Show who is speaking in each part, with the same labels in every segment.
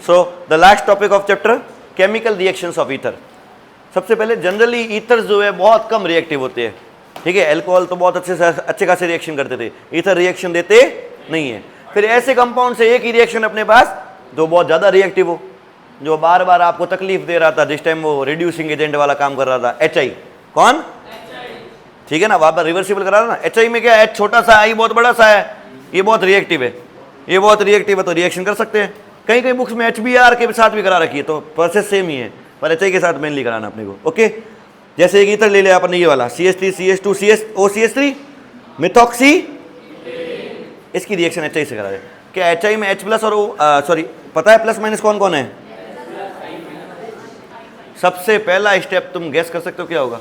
Speaker 1: So the last topic of chapter chemical reactions of ether. सबसे पहले generally ether जो है बहुत कम रिएक्टिव होते हैं, ठीक है। अल्कोहल तो बहुत अच्छे खासे रिएक्शन करते थे, ईथर रिएक्शन देते नहीं है। फिर ऐसे कंपाउंड से एक ही रिएक्शन अपने पास जो बहुत ज़्यादा रिएक्टिव हो, जो बार बार आपको तकलीफ दे रहा था, जिस टाइम वो रिड्यूसिंग एजेंट वाला काम कर रहा था, HI। कौन? ठीक है ना, वहाँ पर रिवर्सिबल करा रहा ना। HI में क्या है, H छोटा सा है, I बहुत बड़ा सा है, ये बहुत रिएक्टिव है, ये बहुत रिएक्टिव है, तो रिएक्शन कर सकते हैं। कई कई बुक्स में HBr के साथ भी करा रखी है, तो प्रोसेस सेम ही है, पर HI के साथ मेनली कराना अपने को। ओके, जैसे एक ईथर ले लिया अपन, ये वाला CH3 CH2 COCH3 मिथॉक्सी, इसकी रिएक्शन HI से करा रहे। क्या HI में H प्लस और सॉरी पता है प्लस माइनस कौन कौन है? सबसे पहला स्टेप तुम गैस कर सकते हो क्या होगा?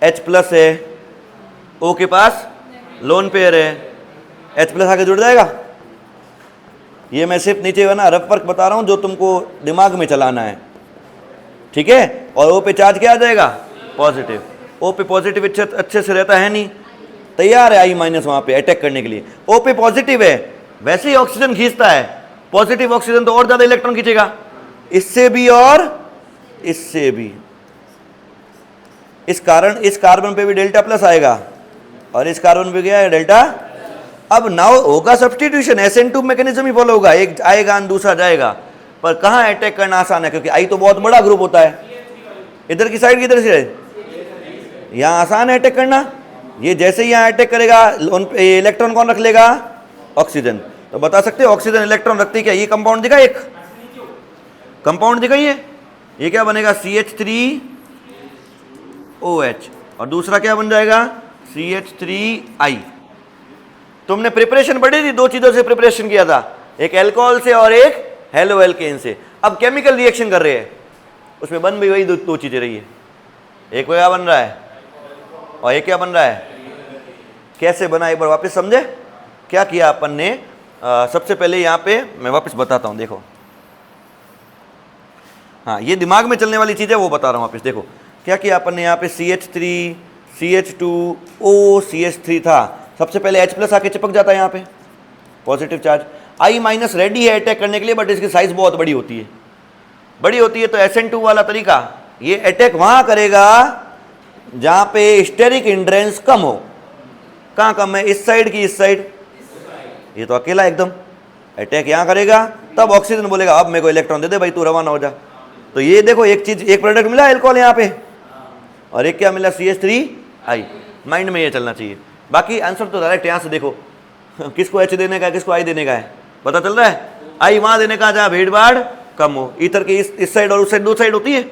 Speaker 1: H प्लस है, O के पास लोन पेयर है, H प्लस आके जुड़ जाएगा। ये मैं सिर्फ नीचे है ना रफ वर्क बता रहा हूं जो तुमको दिमाग में चलाना है, ठीक है। और O पे चार्ज क्या आ जाएगा? पॉजिटिव। O पे पॉजिटिव अच्छे से रहता है नहीं, तैयार है I माइनस वहां पे अटैक करने के लिए। O पे पॉजिटिव है, वैसे ही ऑक्सीजन खींचता है, पॉजिटिव ऑक्सीजन तो और ज्यादा इलेक्ट्रॉन खींचेगा, इससे भी और इससे भी। इस कारण इस कार्बन पे भी डेल्टा प्लस आएगा और इस कार्बन पे क्या है? डेल्टा। अब नाउ होगा सब्स्टिट्यूशन, SN2 मैकेनिज्म ही फॉलो होगा, एक आएगा दूसरा जाएगा। पर कहाँ अटैक करना आसान है, क्योंकि I तो बहुत बड़ा ग्रुप होता है। इधर की साइड किधर से? यहाँ आसान है अटैक करना। ये जैसे ही यहाँ अटैक करेगा, इलेक्ट्रॉन कौन रख लेगा? ऑक्सीजन। तो बता सकते हो ऑक्सीजन इलेक्ट्रॉन रखती है क्या? ये कंपाउंड दिखा, एक कंपाउंड दिखा, ये क्या बनेगा? CH3OH और दूसरा क्या बन जाएगा? CH3I। तुमने प्रिपरेशन पढ़ी थी, दो चीजों से प्रिपरेशन किया था, एक अल्कोहल से और एक हेलो एल्केन से। अब केमिकल रिएक्शन कर रहे हैं, उसमें बन भी वही दो चीजें रही है। एक क्या बन रहा है और एक क्या बन रहा है। कैसे बना एक बार वापस समझे? क्या किया अपन ने? सबसे पहले यहाँ पे मैं वापस बताता हूँ, देखो। हाँ, ये दिमाग में चलने वाली चीज़ है, वो बता रहा हूँ वापस। देखो क्या किया अपन ने यहाँ पे, CH3 CH2O CH3 था, सबसे पहले H प्लस आके चिपक जाता है यहाँ पे, positive charge. I minus ready है अटैक करने के लिए, बट इसकी साइज बहुत बड़ी होती है, तो SN2 वाला तरीका, ये अटैक वहां करेगा जहां पे स्टेरिक इंड्रेंस कम हो। कहाँ कम है? इस साइड की इस साइड, ये तो अकेला एकदम। अटैक यहाँ करेगा, तब ऑक्सीजन बोलेगा अब मेरे को इलेक्ट्रॉन दे दे भाई, तू रवाना हो जा। तो ये देखो एक चीज, एक प्रोडक्ट मिला अल्कोहल यहाँ पे, और एक क्या मिला? CH3I। माइंड में ये चलना चाहिए। बाकी आंसर तो डायरेक्ट यहाँ से देखो, किसको H देने का है, किसको I देने का है, पता चल रहा है। I वहां देने का जहाँ भीड़ भाड़ कम हो। ईथर की इस साइड और उस साइड दो साइड होती है,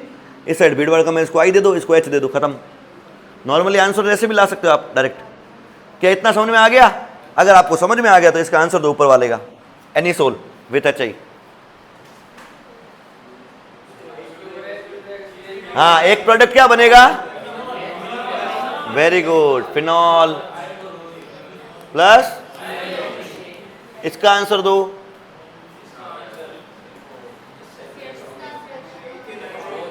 Speaker 1: इस साइड भीड़ भाड़ कम है, इसको I दे दो, इसको H दे दो, खत्म। नॉर्मली आंसर ऐसे भी ला सकते हो आप डायरेक्ट। क्या इतना समझ में आ गया? अगर आपको समझ में आ गया तो इसका आंसर दो ऊपर वाले का, एनिसोल विथ HI। हाँ, एक प्रोडक्ट क्या बनेगा? वेरी गुड, फिनॉल प्लस, इसका आंसर दो।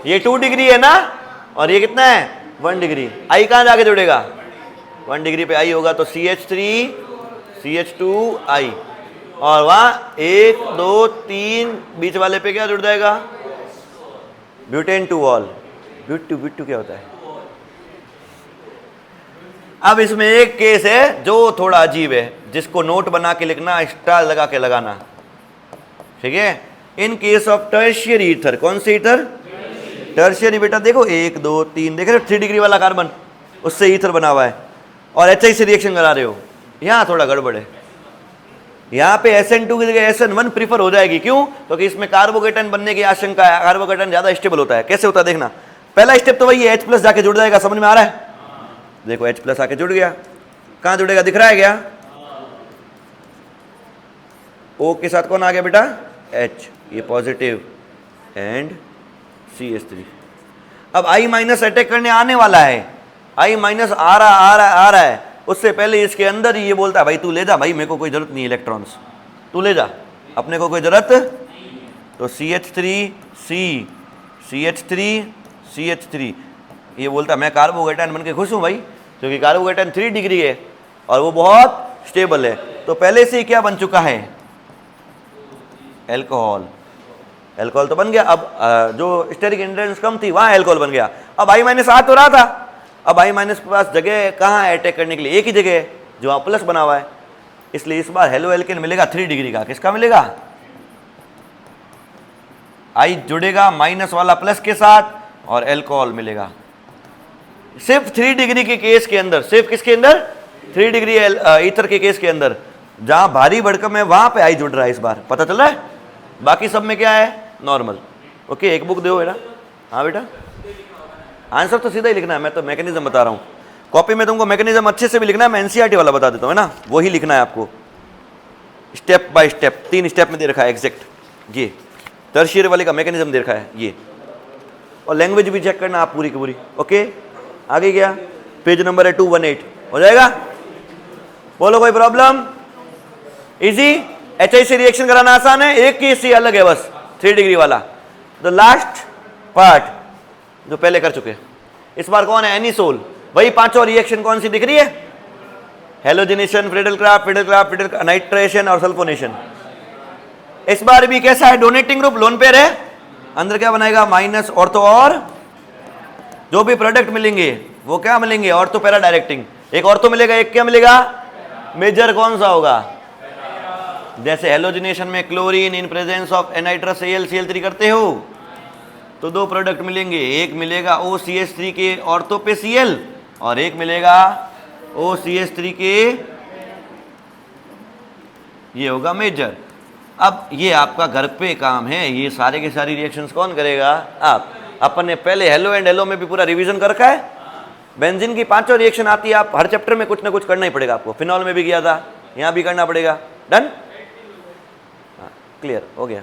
Speaker 1: ये 2 डिग्री है ना, और ये कितना है? 1 डिग्री। I कहां जाके जुड़ेगा? 1 डिग्री पे I होगा, तो CH3 CH2I, और वहां 1 2 3 बीच वाले पे क्या जुड़ जाएगा? Butane 2 all. ब्यूटू क्या होता है? अब इसमें एक केस है जो थोड़ा अजीब है, जिसको नोट बना के लिखना, स्टार लगा के लगाना, ठीक है। In case of tertiary ether, कौन से ईथर? टर्शियरी। बेटा देखो 1 2 3, देख रहे हो 3 डिग्री वाला कार्बन, उससे ईथर बना हुआ है, और HI से रिएक्शन करा रहे हो। यहाँ थोड़ा गड़बड़ है, यहाँ पे SN2 की जगह SN1 प्रीफर हो जाएगी। क्यों? क्योंकि इसमें कार्बोकेटन बनने की आशंका है, कार्बोकेटन ज्यादा स्टेबल होता है। कैसे होता है देखना, पहला स्टेप तो वही है, H प्लस जाके जुड़ जाएगा, समझ में आ रहा है? देखो H प्लस आके जुड़ गया, कहां जुड़ेगा दिख रहा है क्या? O के साथ कौन आ गया बेटा? H, ये पॉजिटिव, एंड CH3। अब I माइनस अटैक करने आने वाला है, I माइनस आ रहा है, उससे पहले इसके अंदर ही ये बोलता है भाई तू ले जा भाई, मेरे को कोई जरूरत नहीं है इलेक्ट्रॉन्स, तू ले जा, अपने को कोई जरूरत। तो CH3 ये बोलता है मैं कार्बोकेटाइन बन के खुश हूँ भाई, क्योंकि कार्बोकेटाइन 3 डिग्री है और वो बहुत स्टेबल है। तो पहले से ही क्या बन चुका है? अल्कोहल। एल्कोहल तो बन गया। अब जो स्टेरिक इंटेंस कम थी वहां एल्कोहल बन गया। अब I- आ तो रहा था, अब I- के पास जगह कहाँ है अटैक करने के लिए? एक ही जगह है जो वहां प्लस बना हुआ है, इसलिए इस बार हेलो एल्केन मिलेगा 3 डिग्री का। किसका मिलेगा? I जुड़ेगा माइनस वाला प्लस के साथ और एल्कोहल मिलेगा। सिर्फ 3 डिग्री के केस के अंदर, सिर्फ किसके अंदर? 3 डिग्री ईथर के केस के अंदर, जहां भारी भड़कम है वहां पे I जुड़ रहा है इस बार। पता चल रहा है? बाकी सब में क्या है? नॉर्मल। ओके, एक बुक दो बेटा। हाँ बेटा, आंसर तो सीधा ही लिखना है, मैं तो मैकेनिज्म बता रहा हूँ। कॉपी में तुमको मैकेनिज्म अच्छे से भी लिखना है, मैं एनसीईआरटी वाला बता देता हूँ, है ना, वही लिखना है आपको स्टेप बाय स्टेप। 3 स्टेप में दे रखा है एग्जैक्ट। ये टर्शियरी वाले का मैकेनिज्म दे रखा है ये, और लैंग्वेज भी चेक करना आप पूरी की पूरी। ओके, आगे क्या? पेज नंबर है 218, हो जाएगा? बोलो कोई प्रॉब्लम? इजी? HI से रिएक्शन कराना आसान है, एक केस से अलग है बस 3 डिग्री वाला। द लास्ट पार्ट जो पहले कर चुके, इस बार कौन है? एनिसोल। वही पांचों रिएक्शन कौन सी दिख रही है? हेलोजिनेशन, फ्रीडल-क्राफ्ट, नाइट्रेशन और सल्फोनेशन। इस बार भी कैसा है? डोनेटिंग ग्रुप लोन पेयर है, अंदर क्या बनाएगा? माइनस ऑर्थो, और जो भी प्रोडक्ट मिलेंगे वो क्या मिलेंगे? Ortho para directing. एक ऑर्थो मिलेगा, एक क्या मिलेगा? मेजर कौन सा होगा? जैसे हेलोजिनेशन में chlorine in presence of anhydrous Cl3 करते हो तो 2 प्रोडक्ट मिलेंगे, एक मिलेगा OCH3 के ऑर्थो पे Cl और एक मिलेगा OCH3 के, ये होगा मेजर। अब ये आपका घर पे काम है, ये सारे के सारी रिएक्शंस कौन करेगा? आप। अपन ने पहले हेलो एंड हेलो में भी पूरा रिवीजन कर रखा है। बेंजीन की 5 रिएक्शन आती है, आप हर चैप्टर में कुछ ना कुछ करना ही पड़ेगा आपको। फिनॉल में भी किया था, यहाँ भी करना पड़ेगा। डन? क्लियर हो गया?